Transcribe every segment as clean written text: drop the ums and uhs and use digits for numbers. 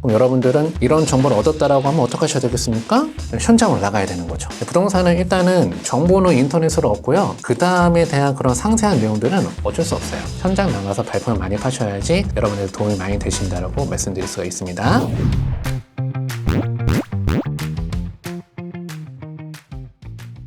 그럼 여러분들은 이런 정보를 얻었다라고 하면 어떻게 하셔야 되겠습니까? 현장으로 나가야 되는 거죠. 부동산은 일단은 정보는 인터넷으로 얻고요. 그 다음에 대한 그런 상세한 내용들은 어쩔 수 없어요. 현장 나가서 발품을 많이 파셔야지 여러분들 도움이 많이 되신다라고 말씀드릴 수가 있습니다.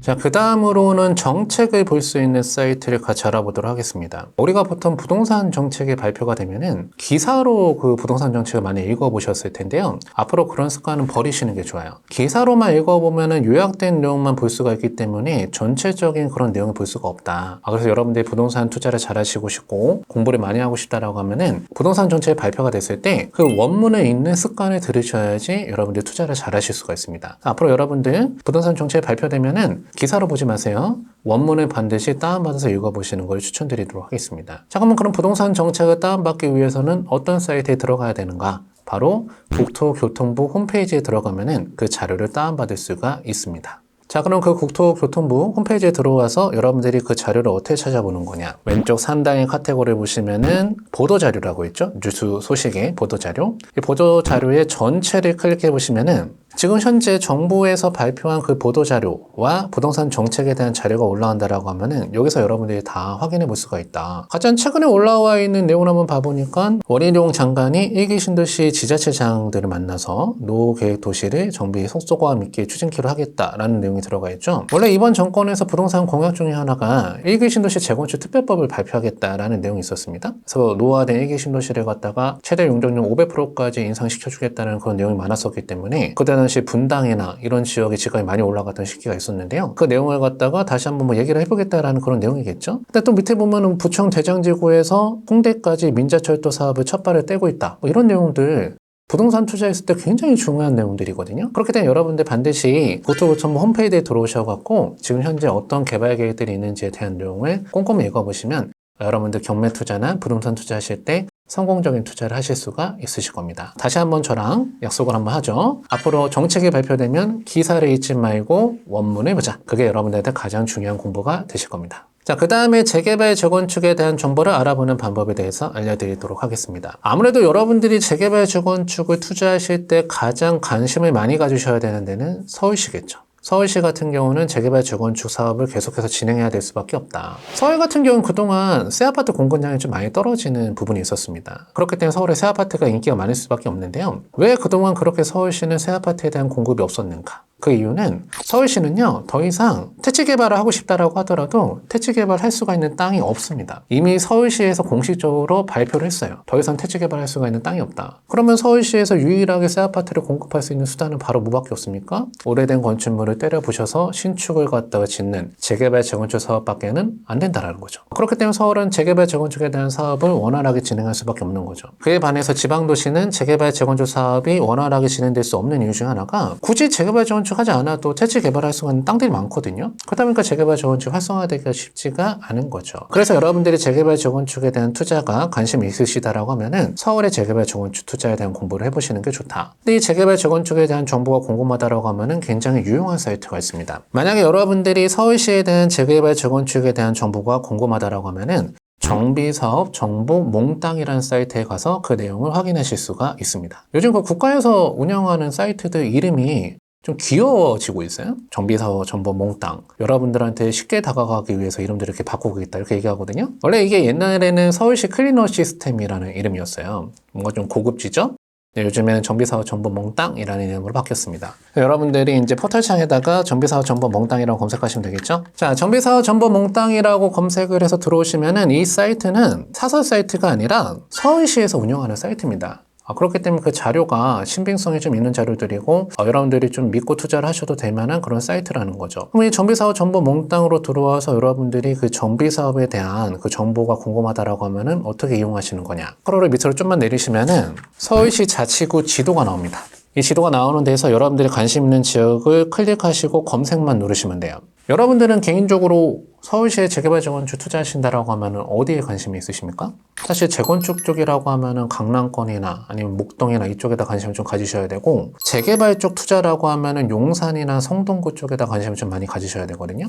자, 그 다음으로는 정책을 볼 수 있는 사이트를 같이 알아보도록 하겠습니다. 우리가 보통 부동산 정책이 발표가 되면은 기사로 그 부동산 정책을 많이 읽어보셨을 텐데요. 앞으로 그런 습관은 버리시는 게 좋아요. 기사로만 읽어보면은 요약된 내용만 볼 수가 있기 때문에 전체적인 그런 내용을 볼 수가 없다. 그래서 여러분들이 부동산 투자를 잘 하시고 싶고 공부를 많이 하고 싶다라고 하면은 부동산 정책이 발표가 됐을 때 그 원문에 있는 습관을 들으셔야지 여러분들이 투자를 잘 하실 수가 있습니다. 앞으로 여러분들 부동산 정책이 발표되면은 기사로 보지 마세요. 원문을 반드시 다운받아서 읽어보시는 걸 추천드리도록 하겠습니다. 자, 그럼 부동산 정책을 다운받기 위해서는 어떤 사이트에 들어가야 되는가? 바로 국토교통부 홈페이지에 들어가면은 그 자료를 다운받을 수가 있습니다. 자, 그럼 그 국토교통부 홈페이지에 들어와서 여러분들이 그 자료를 어떻게 찾아보는 거냐? 왼쪽 상단의 카테고리를 보시면은 보도자료라고 있죠? 뉴스 소식의 보도자료. 이 보도자료의 전체를 클릭해 보시면은 지금 현재 정부에서 발표한 그 보도자료와 부동산 정책에 대한 자료가 올라온다라고 하면은 여기서 여러분들이 다 확인해 볼 수가 있다. 가장 최근에 올라와 있는 내용을 한번 봐보니까 원희룡 장관이 1기 신도시 지자체장들을 만나서 노후계획 도시를 정비에 속도감 있게 추진키로 하겠다라는 내용이 들어가 있죠. 원래 이번 정권에서 부동산 공약 중에 하나가 1기 신도시 재건축 특별법을 발표하겠다라는 내용이 있었습니다. 그래서 노후화된 1기 신도시를 갖다가 최대 용적률 500%까지 인상시켜주겠다는 그런 내용이 많았었기 때문에 그때는 당시 분당이나 이런 지역의 집값이 많이 올라갔던 시기가 있었는데요. 그 내용을 갖다가 다시 한번 뭐 얘기를 해보겠다라는 그런 내용이겠죠. 근데 또 밑에 보면은 부천 대장지구에서 홍대까지 민자철도 사업을 첫 발을 떼고 있다. 뭐 이런 내용들 부동산 투자했을 때 굉장히 중요한 내용들이거든요. 그렇기 때문에 여러분들 반드시 국토교통부 홈페이지에 들어오셔갖고 지금 현재 어떤 개발 계획들이 있는지에 대한 내용을 꼼꼼히 읽어보시면 여러분들 경매 투자나 부동산 투자하실 때 성공적인 투자를 하실 수가 있으실 겁니다. 다시 한번 저랑 약속을 한번 하죠. 앞으로 정책이 발표되면 기사를 잊지 말고 원문을 보자. 그게 여러분들한테 가장 중요한 공부가 되실 겁니다. 자, 그 다음에 재개발 재건축에 대한 정보를 알아보는 방법에 대해서 알려드리도록 하겠습니다. 아무래도 여러분들이 재개발 재건축을 투자하실 때 가장 관심을 많이 가지셔야 되는 데는 서울시겠죠. 서울시 같은 경우는 재개발 재건축 사업을 계속해서 진행해야 될 수밖에 없다. 서울 같은 경우는 그동안 새 아파트 공급량이 좀 많이 떨어지는 부분이 있었습니다. 그렇기 때문에 서울에 새 아파트가 인기가 많을 수밖에 없는데요. 왜 그동안 그렇게 서울시는 새 아파트에 대한 공급이 없었는가? 그 이유는 서울시는요, 더 이상 택지 개발을 하고 싶다라고 하더라도 택지 개발할 수가 있는 땅이 없습니다. 이미 서울시에서 공식적으로 발표를 했어요. 더 이상 택지 개발할 수가 있는 땅이 없다. 그러면 서울시에서 유일하게 새 아파트를 공급할 수 있는 수단은 바로 뭐밖에 없습니까? 오래된 건축물을 때려 부셔서 신축을 갖다가 짓는 재개발 재건축 사업밖에는 안 된다라는 거죠. 그렇기 때문에 서울은 재개발 재건축에 대한 사업을 원활하게 진행할 수밖에 없는 거죠. 그에 반해서 지방도시는 재개발 재건축 사업이 원활하게 진행될 수 없는 이유 중 하나가 굳이 재개발 재건축 하지 않아도 택지 개발할 수 있는 땅들이 많거든요. 그러다 보니까 재개발 재건축 활성화되기가 쉽지가 않은 거죠. 그래서 여러분들이 재개발 재건축에 대한 투자가 관심이 있으시다라고 하면은 서울의 재개발 재건축 투자에 대한 공부를 해보시는 게 좋다. 근데 이 재개발 재건축에 대한 정보가 궁금하다라고 하면은 굉장히 유용한 사이트가 있습니다. 만약에 여러분들이 서울시에 대한 재개발 재건축에 대한 정보가 궁금하다라고 하면은 정비사업 정보 몽땅이라는 사이트에 가서 그 내용을 확인하실 수가 있습니다. 요즘 그 국가에서 운영하는 사이트들 이름이 좀 귀여워지고 있어요. 정비사업 정보 몽땅. 여러분들한테 쉽게 다가가기 위해서 이름들을 이렇게 바꾸고 있다 이렇게 얘기하거든요. 원래 이게 옛날에는 서울시 클리너 시스템이라는 이름이었어요. 뭔가 좀 고급지죠? 네, 요즘에는 정비사업 정보 몽땅이라는 이름으로 바뀌었습니다. 여러분들이 이제 포털창에다가 정비사업 정보 몽땅이라고 검색하시면 되겠죠? 자, 정비사업 정보 몽땅이라고 검색을 해서 들어오시면은 이 사이트는 사설 사이트가 아니라 서울시에서 운영하는 사이트입니다. 그렇기 때문에 그 자료가 신빙성이 좀 있는 자료들이고 여러분들이 좀 믿고 투자를 하셔도 될 만한 그런 사이트라는 거죠. 그럼 이 정비사업 정보 몽땅으로 들어와서 여러분들이 그 정비사업에 대한 그 정보가 궁금하다라고 하면은 어떻게 이용하시는 거냐. 스크롤을 밑으로 좀만 내리시면은 서울시 자치구 지도가 나옵니다. 이 지도가 나오는 데서 여러분들이 관심 있는 지역을 클릭하시고 검색만 누르시면 돼요. 여러분들은 개인적으로 서울시에 재개발 재건축 투자하신다라고 하면 어디에 관심이 있으십니까? 사실 재건축 쪽이라고 하면은 강남권이나 아니면 목동이나 이쪽에다 관심을 좀 가지셔야 되고, 재개발 쪽 투자라고 하면은 용산이나 성동구 쪽에다 관심을 좀 많이 가지셔야 되거든요.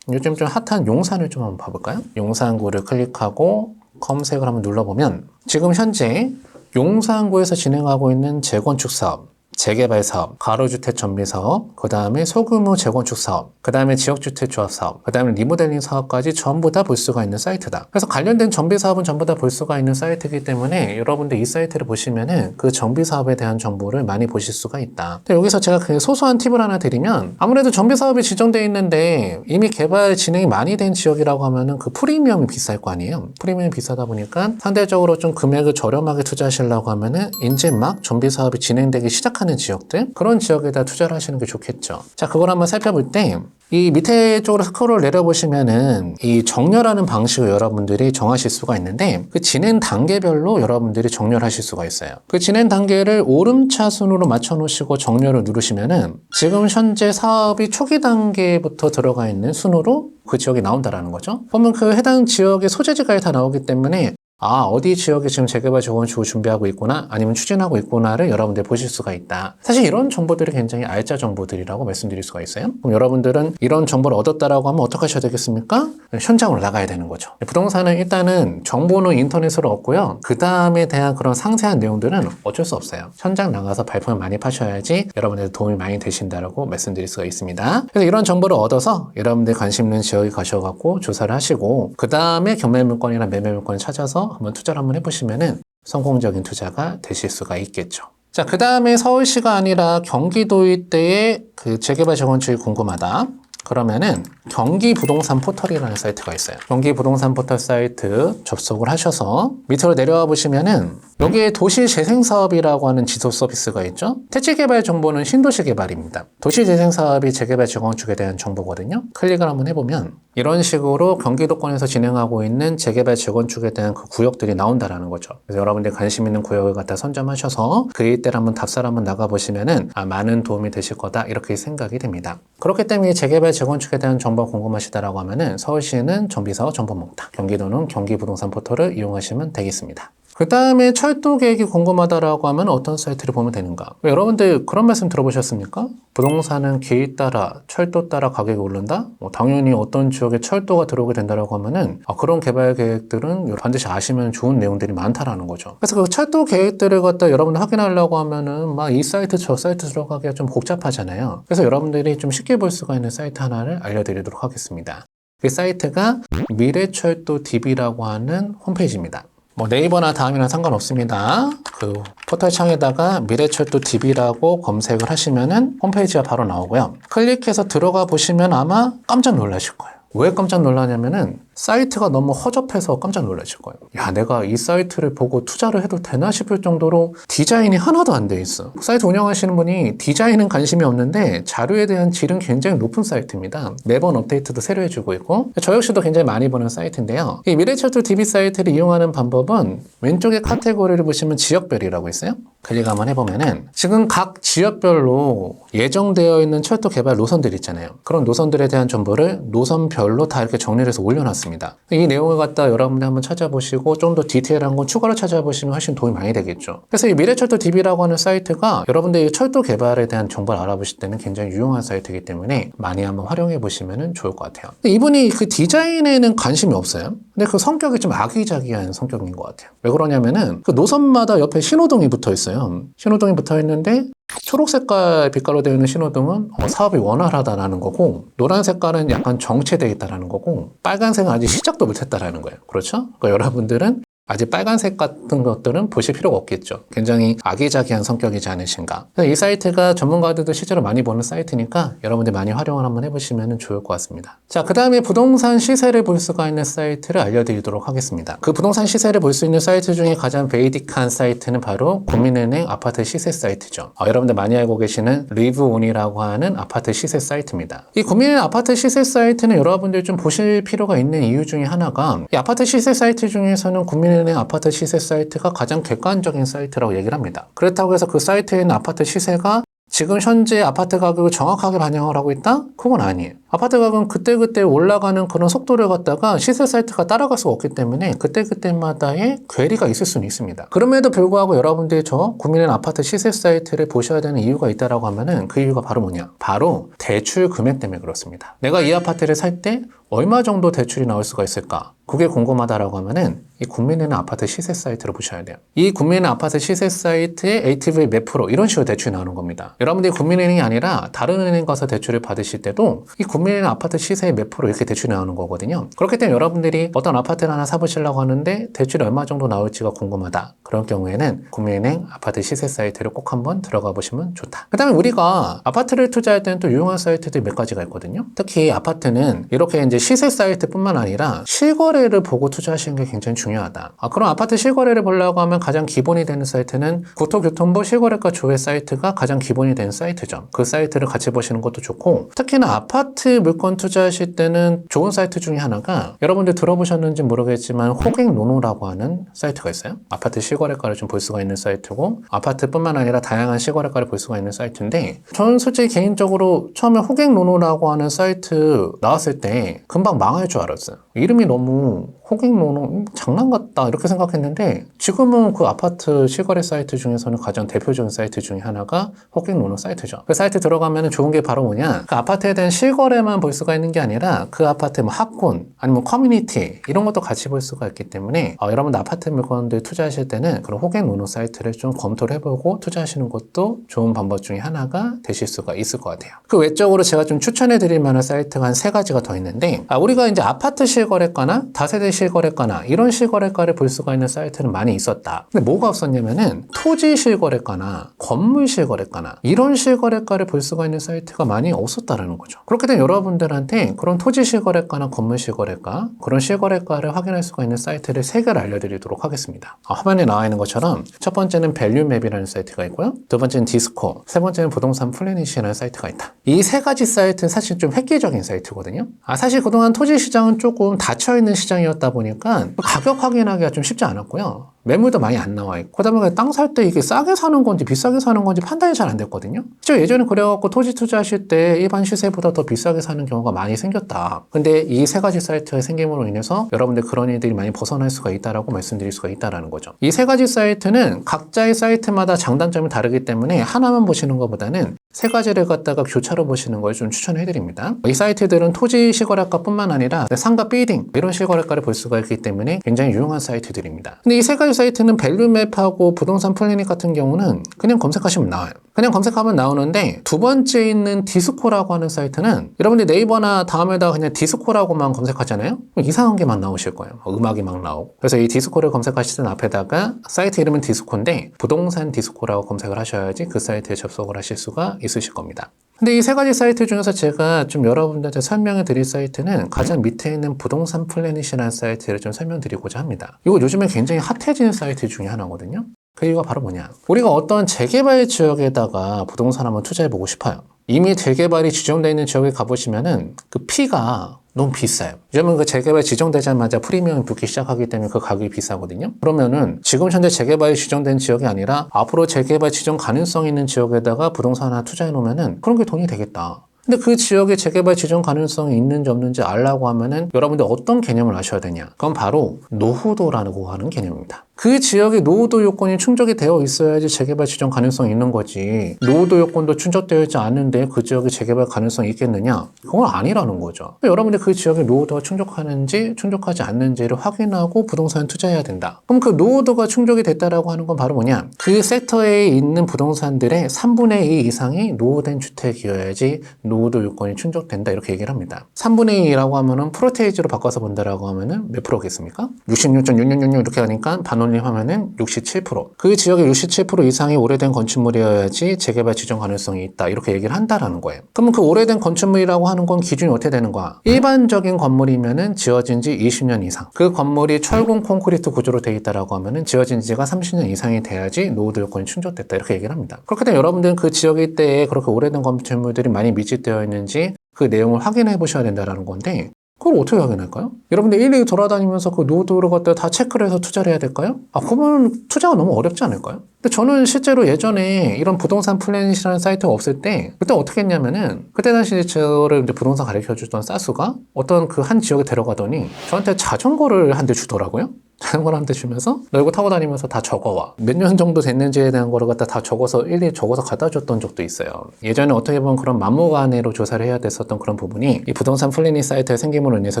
요즘 좀 핫한 용산을 좀 한번 봐볼까요? 용산구를 클릭하고 검색을 한번 눌러보면 지금 현재 용산구에서 진행하고 있는 재건축 사업, 재개발 사업, 가로주택 정비 사업, 그 다음에 소규모 재건축 사업, 그 다음에 지역주택 조합 사업, 그 다음에 리모델링 사업까지 전부 다 볼 수가 있는 사이트다. 그래서 관련된 정비 사업은 전부 다 볼 수가 있는 사이트이기 때문에 여러분들 이 사이트를 보시면은 그 정비 사업에 대한 정보를 많이 보실 수가 있다. 여기서 제가 그 소소한 팁을 하나 드리면 아무래도 정비 사업이 지정되어 있는데 이미 개발 진행이 많이 된 지역이라고 하면은 그 프리미엄이 비쌀 거 아니에요. 프리미엄이 비싸다 보니까 상대적으로 좀 금액을 저렴하게 투자하시려고 하면은 이제 막 정비 사업이 진행되기 시작하는 지역들, 그런 지역에다 투자를 하시는 게 좋겠죠. 자, 그걸 한번 살펴볼 때 이 밑에 쪽으로 스크롤 내려보시면은 이 정렬하는 방식을 여러분들이 정하실 수가 있는데 그 진행 단계별로 여러분들이 정렬하실 수가 있어요. 그 진행 단계를 오름차순으로 맞춰 놓으시고 정렬을 누르시면은 지금 현재 사업이 초기 단계부터 들어가 있는 순으로 그 지역이 나온다라는 거죠. 그러면 그 해당 지역의 소재지가 다 나오기 때문에 어디 지역에 지금 재개발 재건축을 준비하고 있구나, 아니면 추진하고 있구나를 여러분들 보실 수가 있다. 사실 이런 정보들이 굉장히 알짜 정보들이라고 말씀드릴 수가 있어요. 그럼 여러분들은 이런 정보를 얻었다라고 하면 어떻게 하셔야 되겠습니까? 현장으로 나가야 되는 거죠. 부동산은 일단은 정보는 인터넷으로 얻고요. 그 다음에 대한 그런 상세한 내용들은 어쩔 수 없어요. 현장 나가서 발품을 많이 파셔야지 여러분들 도움이 많이 되신다라고 말씀드릴 수가 있습니다. 그래서 이런 정보를 얻어서 여러분들 관심 있는 지역에 가셔갖고 조사를 하시고 그 다음에 경매물건이나 매매물건을 찾아서 한번 투자를 한번 해보시면은 성공적인 투자가 되실 수가 있겠죠. 자, 그 다음에 서울시가 아니라 경기도일 때의 그 재개발 재건축이 궁금하다. 그러면은 경기부동산 포털이라는 사이트가 있어요. 경기부동산 포털 사이트 접속을 하셔서 밑으로 내려와 보시면은 여기에 도시재생사업이라고 하는 지도 서비스가 있죠. 택지개발 정보는 신도시 개발입니다. 도시재생사업이 재개발 재건축에 대한 정보거든요. 클릭을 한번 해보면 이런 식으로 경기도권에서 진행하고 있는 재개발 재건축에 대한 그 구역들이 나온다라는 거죠. 그래서 여러분들 관심 있는 구역을 갖다 선점하셔서 그 일대를 한번 답사를 한번 나가보시면은 많은 도움이 되실 거다 이렇게 생각이 됩니다. 그렇기 때문에 재개발 재건축에 대한 정보가 궁금하시다라고 하면은 서울시는 정비사업 정보몽탁, 경기도는 경기부동산 포털을 이용하시면 되겠습니다. 그 다음에 철도 계획이 궁금하다라고 하면 어떤 사이트를 보면 되는가? 여러분들 그런 말씀 들어보셨습니까? 부동산은 계획 따라 철도 따라 가격이 오른다? 당연히 어떤 지역에 철도가 들어오게 된다라고 하면은 그런 개발 계획들은 반드시 아시면 좋은 내용들이 많다라는 거죠. 그래서 그 철도 계획들을 갖다 여러분들 확인하려고 하면은 막 이 사이트 저 사이트 들어가기가 좀 복잡하잖아요. 그래서 여러분들이 좀 쉽게 볼 수가 있는 사이트 하나를 알려드리도록 하겠습니다. 그 사이트가 미래철도 DB라고 하는 홈페이지입니다. 네이버나 다음이나 상관없습니다. 그 포털 창에다가 미래철도 DB라고 검색을 하시면은 홈페이지가 바로 나오고요. 클릭해서 들어가 보시면 아마 깜짝 놀라실 거예요. 왜 깜짝 놀라냐면은 사이트가 너무 허접해서 깜짝 놀라실 거예요. 야, 내가 이 사이트를 보고 투자를 해도 되나 싶을 정도로 디자인이 하나도 안 돼 있어. 사이트 운영하시는 분이 디자인은 관심이 없는데 자료에 대한 질은 굉장히 높은 사이트입니다. 매번 업데이트도 새로 해주고 있고 저 역시도 굉장히 많이 보는 사이트인데요. 이 미래철도 DB 사이트를 이용하는 방법은 왼쪽에 카테고리를 보시면 지역별이라고 있어요. 클릭 한번 해보면은 지금 각 지역별로 예정되어 있는 철도 개발 노선들 있잖아요. 그런 노선들에 대한 정보를 노선별로 다 이렇게 정리를 해서 올려놨습니다. 이 내용을 갖다 여러분들 한번 찾아보시고 좀 더 디테일한 거 추가로 찾아보시면 훨씬 도움이 많이 되겠죠. 그래서 이 미래철도 DB라고 하는 사이트가 여러분들이 철도 개발에 대한 정보를 알아보실 때는 굉장히 유용한 사이트이기 때문에 많이 한번 활용해 보시면 좋을 것 같아요. 이분이 그 디자인에는 관심이 없어요. 근데 그 성격이 좀 아기자기한 성격인 것 같아요. 왜 그러냐면은 그 노선마다 옆에 신호등이 붙어 있어요. 신호등이 붙어 있는데 초록 색깔 빛깔로 되어 있는 신호등은 사업이 원활하다라는 거고, 노란 색깔은 약간 정체되어 있다라는 거고, 빨간색은 아직 시작도 못했다라는 거예요. 그렇죠? 그러니까 여러분들은 아직 빨간색 같은 것들은 보실 필요가 없겠죠. 굉장히 아기자기한 성격이지 않으신가. 이 사이트가 전문가들도 실제로 많이 보는 사이트니까 여러분들 많이 활용을 한번 해보시면 좋을 것 같습니다. 자, 그 다음에 부동산 시세를 볼 수가 있는 사이트를 알려드리도록 하겠습니다. 그 부동산 시세를 볼 수 있는 사이트 중에 가장 베이직한 사이트는 바로 국민은행 아파트 시세 사이트죠. 여러분들 많이 알고 계시는 리브온이라고 하는 아파트 시세 사이트입니다. 이 국민은행 아파트 시세 사이트는 여러분들 좀 보실 필요가 있는 이유 중에 하나가 이 아파트 시세 사이트 중에서는 국민은행 아파트 시세 사이트가 가장 객관적인 사이트라고 얘기를 합니다. 그렇다고 해서 그 사이트에 있는 아파트 시세가 지금 현재 아파트 가격을 정확하게 반영을 하고 있다? 그건 아니에요. 아파트 가격은 그때그때 올라가는 그런 속도를 갖다가 시세 사이트가 따라갈 수가 없기 때문에 그때그때마다의 괴리가 있을 수는 있습니다. 그럼에도 불구하고 여러분들이 저 국민은행 아파트 시세 사이트를 보셔야 되는 이유가 있다라고 하면은 그 이유가 바로 뭐냐? 바로 대출 금액 때문에 그렇습니다. 내가 이 아파트를 살 때 얼마 정도 대출이 나올 수가 있을까? 그게 궁금하다라고 하면은 이 국민은행 아파트 시세 사이트를 보셔야 돼요. 이 국민은행 아파트 시세 사이트에 LTV 몇 프로 이런 식으로 대출이 나오는 겁니다. 여러분들이 국민은행이 아니라 다른 은행 가서 대출을 받으실 때도 이 국민은행 아파트 시세의 몇 프로 이렇게 대출이 나오는 거거든요. 그렇기 때문에 여러분들이 어떤 아파트를 하나 사보시려고 하는데 대출이 얼마 정도 나올지가 궁금하다. 그런 경우에는 국민은행 아파트 시세 사이트를 꼭 한번 들어가 보시면 좋다. 그 다음에 우리가 아파트를 투자할 때는 또 유용한 사이트들이 몇 가지가 있거든요. 특히 아파트는 이렇게 이제 시세 사이트뿐만 아니라 실거래를 보고 투자하시는 게 굉장히 중요하다. 그럼 아파트 실거래를 보려고 하면 가장 기본이 되는 사이트는 국토교통부 실거래가 조회 사이트가 가장 기본이 되는 사이트죠. 그 사이트를 같이 보시는 것도 좋고, 특히나 아파트 물건 투자하실 때는 좋은 사이트 중에 하나가 여러분들 들어보셨는지 모르겠지만 호갱노노라고 하는 사이트가 있어요. 아파트 실거래가를 좀 볼 수가 있는 사이트고, 아파트뿐만 아니라 다양한 실거래가를 볼 수가 있는 사이트인데, 저는 솔직히 개인적으로 처음에 호갱노노라고 하는 사이트 나왔을 때 금방 망할 줄 알았어요. 이름이 너무 호갱노노 장난 같다 이렇게 생각했는데, 지금은 그 아파트 실거래 사이트 중에서는 가장 대표적인 사이트 중에 하나가 호갱노노 사이트죠. 그 사이트 들어가면 좋은 게 바로 뭐냐, 그 아파트에 대한 실거래만 볼 수가 있는 게 아니라 그 아파트의 뭐 학군 아니면 커뮤니티 이런 것도 같이 볼 수가 있기 때문에 여러분들 아파트 물건들 투자하실 때는 그런 호갱노노 사이트를 좀 검토를 해보고 투자하시는 것도 좋은 방법 중에 하나가 되실 수가 있을 것 같아요. 그 외적으로 제가 좀 추천해 드릴 만한 사이트가 한 3가지가 더 있는데, 우리가 이제 아파트 실거래가나 다세대 실거래가나 이런 실거래가를 볼 수가 있는 사이트는 많이 있었다. 근데 뭐가 없었냐면은 토지 실거래가나 건물 실거래가나 이런 실거래가를 볼 수가 있는 사이트가 많이 없었다라는 거죠. 그렇게 되면 여러분들한테 그런 토지 실거래가나 건물 실거래가, 그런 실거래가를 확인할 수가 있는 사이트를 3개를 알려드리도록 하겠습니다. 화면에 나와 있는 것처럼 첫 번째는 밸류맵이라는 사이트가 있고요. 두 번째는 디스코, 세 번째는 부동산 플래닛이라는 사이트가 있다. 이 3가지 사이트는 사실 좀 획기적인 사이트거든요. 사실 그동안 토지 시장은 조금 닫혀있는 시장이었다 보니까 가격 확인하기가 좀 쉽지 않았고요. 매물도 많이 안 나와 있고, 그다음에 땅 살 때 이게 싸게 사는 건지 비싸게 사는 건지 판단이 잘 안 됐거든요. 저 예전에 그래갖고 토지 투자하실 때 일반 시세보다 더 비싸게 사는 경우가 많이 생겼다. 근데 이 3가지 사이트가 생김으로 인해서 여러분들 그런 일들이 많이 벗어날 수가 있다라고 말씀드릴 수가 있다라는 거죠. 이 3가지 사이트는 각자의 사이트마다 장단점이 다르기 때문에 하나만 보시는 것보다는 3가지를 갖다가 교차로 보시는 걸 좀 추천해드립니다. 이 사이트들은 토지 실거래가뿐만 아니라 상가 비딩 이런 실거래가를 볼 수가 있기 때문에 굉장히 유용한 사이트들입니다. 근데 이 3가지 사이트는 밸류맵하고 부동산 플래닛 같은 경우는 그냥 검색하시면 나와요. 그냥 검색하면 나오는데, 두 번째 있는 디스코라고 하는 사이트는 여러분들 네이버나 다음에다가 그냥 디스코라고만 검색하잖아요? 이상한 게 막 나오실 거예요. 음악이 막 나오고. 그래서 이 디스코를 검색하실 때 앞에다가 사이트 이름은 디스코인데 부동산 디스코라고 검색을 하셔야지 그 사이트에 접속을 하실 수가 있으실 겁니다. 근데 이 3가지 사이트 중에서 제가 좀 여러분들한테 설명해 드릴 사이트는 가장 밑에 있는 부동산 플래닛이라는 사이트를 좀 설명드리고자 합니다. 이거 요즘에 굉장히 핫해지는 사이트 중에 하나거든요. 그 이유가 바로 뭐냐, 우리가 어떤 재개발 지역에다가 부동산 한번 투자해 보고 싶어요. 이미 재개발이 지정되어 있는 지역에 가보시면은 그 피가 너무 비싸요. 요즘은 그 재개발 지정되자마자 프리미엄이 붙기 시작하기 때문에 그 가격이 비싸거든요. 그러면은 지금 현재 재개발이 지정된 지역이 아니라 앞으로 재개발 지정 가능성 있는 지역에다가 부동산 하나 투자해 놓으면은 그런 게 돈이 되겠다. 근데 그 지역에 재개발 지정 가능성이 있는지 없는지 알라고 하면은 여러분들 어떤 개념을 아셔야 되냐? 그건 바로 노후도라고 하는 개념입니다. 그 지역에 노후도 요건이 충족이 되어 있어야지 재개발 지정 가능성이 있는 거지, 노후도 요건도 충족되어 있지 않는데 그 지역에 재개발 가능성이 있겠느냐? 그건 아니라는 거죠. 여러분들 그 지역에 노후도가 충족하는지 충족하지 않는지를 확인하고 부동산 투자해야 된다. 그럼 그 노후도가 충족이 됐다라고 하는 건 바로 뭐냐, 그 섹터에 있는 부동산들의 3분의 2 이상이 노후된 주택이어야지 노후도 요건이 충족된다, 이렇게 얘기를 합니다. 3분의 2라고 하면은 프로테이지로 바꿔서 본다라고 하면은 몇 프로겠습니까? 66.6666 이렇게 하니까 반올림하면은 67%. 그 지역의 67% 이상이 오래된 건축물이어야지 재개발 지정 가능성이 있다, 이렇게 얘기를 한다라는 거예요. 그러면 그 오래된 건축물이라고 하는 건 기준이 어떻게 되는 거야? 일반적인 건물이면은 지어진 지 20년 이상, 그 건물이 철근 콘크리트 구조로 되어 있다라고 하면은 지어진 지가 30년 이상이 돼야지 노후도 요건이 충족됐다, 이렇게 얘기를 합니다. 그렇게 되면 여러분들은 그 지역일 때에 그렇게 오래된 건축물들이 많이 밀집되어 있는지 그 내용을 확인해 보셔야 된다는 건데, 그걸 어떻게 확인할까요? 여러분들 일일이 돌아다니면서 그 노후도를 갖다 다 체크를 해서 투자를 해야 될까요? 그러면 투자가 너무 어렵지 않을까요? 근데 저는 실제로 예전에 이런 부동산 플래닛이라는 사이트가 없을 때, 그때 어떻게 했냐면은, 그때 당시 저를 이제 부동산 가르쳐 주던 사수가 어떤 그 한 지역에 데려가더니 저한테 자전거를 한 대 주더라고요. 자전거를 한 대 주면서 너 이거 타고 다니면서 다 적어와. 몇 년 정도 됐는지에 대한 거를 갖다 다 적어서 일일이 적어서 갖다 줬던 적도 있어요. 예전에 어떻게 보면 그런 막무가내로 조사를 해야 됐었던 그런 부분이 이 부동산 플래닛 사이트의 생김으로 인해서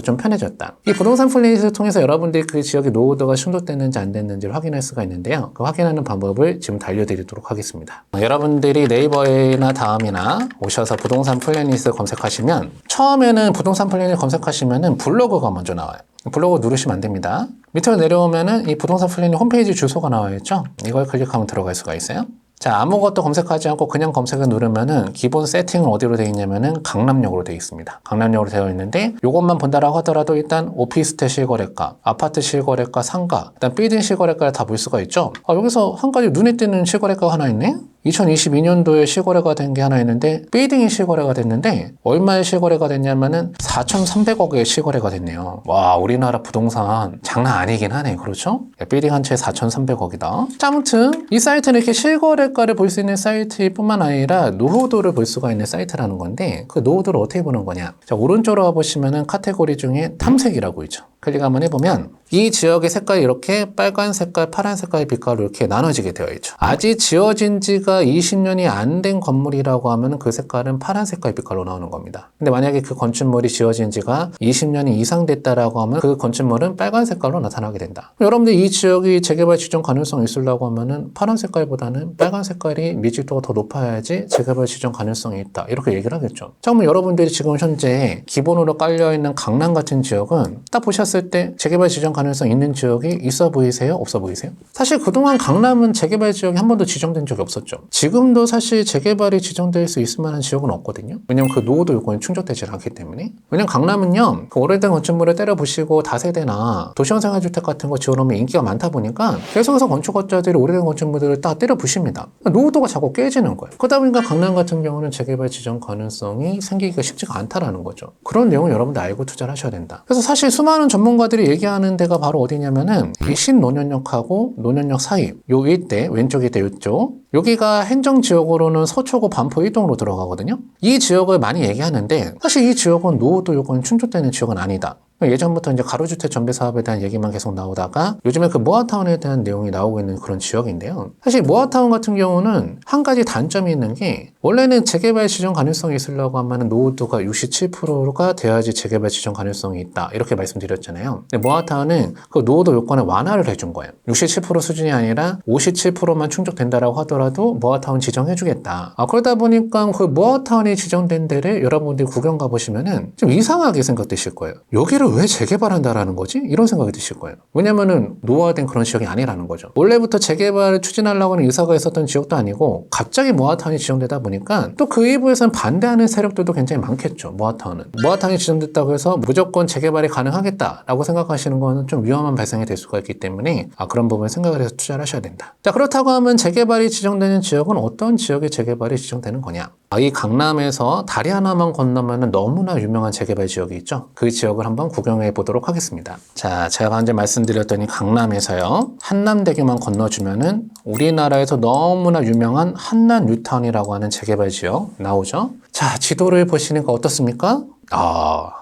좀 편해졌다. 이 부동산 플래닛을 통해서 여러분들이 그 지역의 노후도가 충족됐는지 안 됐는지를 확인할 수가 있는데요. 그 확인하는 방법을 지금 알려드리도록 하겠습니다. 여러분들이 네이버나 다음이나 오셔서 부동산 플래닛을 검색하시면 처음에는 부동산 플래닛 검색하시면은 블로그가 먼저 나와요. 블로그 누르시면 안 됩니다. 밑으로 내려오면은 이 부동산 플래닛 홈페이지 주소가 나와 있죠. 이걸 클릭하면 들어갈 수가 있어요. 자, 아무것도 검색하지 않고 그냥 검색을 누르면은 기본 세팅은 어디로 되어 있냐면은 강남역으로 되어 있습니다. 강남역으로 되어 있는데 이것만 본다라고 하더라도 일단 오피스텔 실거래가, 아파트 실거래가, 상가, 일단 빌딩 실거래가를 다 볼 수가 있죠. 여기서 한 가지 눈에 띄는 실거래가가 하나 있네? 2022년도에 실거래가 된 게 하나 있는데 빌딩이 실거래가 됐는데 얼마의 실거래가 됐냐면은 4,300억의 실거래가 됐네요. 와, 우리나라 부동산 장난 아니긴 하네. 그렇죠? 빌딩 한 채에 4,300억이다. 자, 아무튼 이 사이트는 이렇게 실거래가를 볼 수 있는 사이트뿐만 아니라 노후도를 볼 수가 있는 사이트라는 건데 그 노후도를 어떻게 보는 거냐? 자, 오른쪽으로 가보시면은 카테고리 중에 탐색이라고 있죠. 클릭 한번 해보면 이 지역의 색깔이 이렇게 빨간 색깔, 파란 색깔의 빛깔로 이렇게 나눠지게 되어 있죠. 아직 지어진 지가 20년이 안 된 건물이라고 하면 그 색깔은 파란 색깔 빛깔로 나오는 겁니다. 근데 만약에 그 건축물이 지어진 지가 20년이 이상 됐다라고 하면 그 건축물은 빨간 색깔로 나타나게 된다. 여러분들 이 지역이 재개발 지정 가능성이 있으려고 하면은 파란 색깔보다는 빨간 색깔이 밀집도가 더 높아야지 재개발 지정 가능성이 있다. 이렇게 얘기를 하겠죠. 자, 그러면 여러분들이 지금 현재 기본으로 깔려있는 강남 같은 지역은 딱 보셨을 때 재개발 지정 가능성 있는 지역이 있어 보이세요? 없어 보이세요? 사실 그동안 강남은 재개발 지역이 한 번도 지정된 적이 없었죠. 지금도 사실 재개발이 지정될 수 있을 만한 지역은 없거든요. 왜냐면 그 노후도 요건이 충족되지 않기 때문에. 왜냐면 강남은요, 그 오래된 건축물을 때려부시고 다세대나 도시형생활주택 같은 거 지어놓으면 인기가 많다 보니까 계속해서 건축업자들이 오래된 건축물들을 딱 때려부십니다. 노후도가 자꾸 깨지는 거예요. 그러다 보니까 강남 같은 경우는 재개발 지정 가능성이 생기기가 쉽지가 않다라는 거죠. 그런 내용을 여러분들 알고 투자를 하셔야 된다. 그래서 사실 수많은 전문가들이 얘기하는 데가 바로 어디냐면은 이 신논현역하고 논현역 사이 요 일대, 왼쪽 일대 이쪽 여기가 행정지역으로는 서초구 반포 이동으로 들어가거든요. 이 지역을 많이 얘기하는데 사실 이 지역은 노후도 요건 충족되는 지역은 아니다. 예전부터 이제 가로주택 전배 사업에 대한 얘기만 계속 나오다가 요즘에 그 모아타운에 대한 내용이 나오고 있는 그런 지역인데요. 사실 모아타운 같은 경우는 한 가지 단점이 있는 게 원래는 재개발 지정 가능성이 있으려고 하면 노후도가 67%가 돼야지 재개발 지정 가능성이 있다. 이렇게 말씀드렸잖아요. 근데 모아타운은 그 노후도 요건을 완화를 해준 거예요. 67% 수준이 아니라 57%만 충족된다라고 하더라도 모아타운 지정해주겠다. 그러다 보니까 그 모아타운이 지정된 데를 여러분들이 구경 가보시면은 좀 이상하게 생각되실 거예요. 여기를 왜 재개발한다라는 거지? 이런 생각이 드실 거예요. 왜냐면은 노화된 그런 지역이 아니라는 거죠. 원래부터 재개발을 추진하려고 하는 의사가 있었던 지역도 아니고 갑자기 모아타운이 지정되다 보니까 또 그 일부에서는 반대하는 세력들도 굉장히 많겠죠. 모아타운은. 모아타운이 지정됐다고 해서 무조건 재개발이 가능하겠다라고 생각하시는 거는 좀 위험한 발상이 될 수가 있기 때문에 그런 부분을 생각을 해서 투자를 하셔야 된다. 자, 그렇다고 하면 재개발이 지정되는 지역은 어떤 지역의 재개발이 지정되는 거냐? 이 강남에서 다리 하나만 건너면 너무나 유명한 재개발 지역이 있죠. 그 지역을 한번 구경해 보도록 하겠습니다. 자, 제가 이제 말씀드렸더니 강남에서요. 한남대교만 건너주면은 우리나라에서 너무나 유명한 한남 뉴타운이라고 하는 재개발 지역 나오죠. 자, 지도를 보시니까 어떻습니까?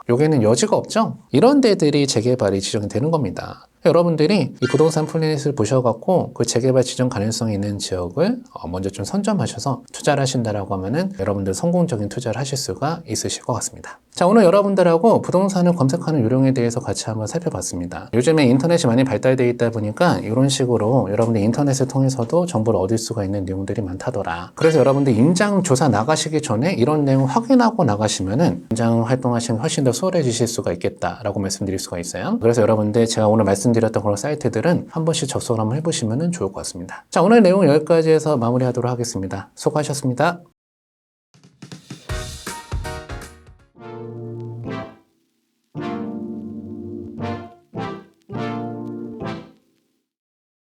여기는 여지가 없죠? 이런 데들이 재개발이 지정이 되는 겁니다. 여러분들이 이 부동산 플래닛을 보셔갖고 그 재개발 지정 가능성이 있는 지역을 먼저 좀 선점하셔서 투자를 하신다라고 하면은 여러분들 성공적인 투자를 하실 수가 있으실 것 같습니다. 자, 오늘 여러분들하고 부동산을 검색하는 요령에 대해서 같이 한번 살펴봤습니다. 요즘에 인터넷이 많이 발달되어 있다 보니까 이런 식으로 여러분들 인터넷을 통해서도 정보를 얻을 수가 있는 내용들이 많다더라. 그래서 여러분들 임장 조사 나가시기 전에 이런 내용 확인하고 나가시면은 임장 활동하시는 훨씬 더 수월해지실 수가 있겠다라고 말씀드릴 수가 있어요. 그래서 여러분들 제가 오늘 말씀드렸던 그런 사이트들은 한 번씩 접속을 한번 해보시면 좋을 것 같습니다. 자, 오늘 내용 여기까지 해서 마무리하도록 하겠습니다. 수고하셨습니다.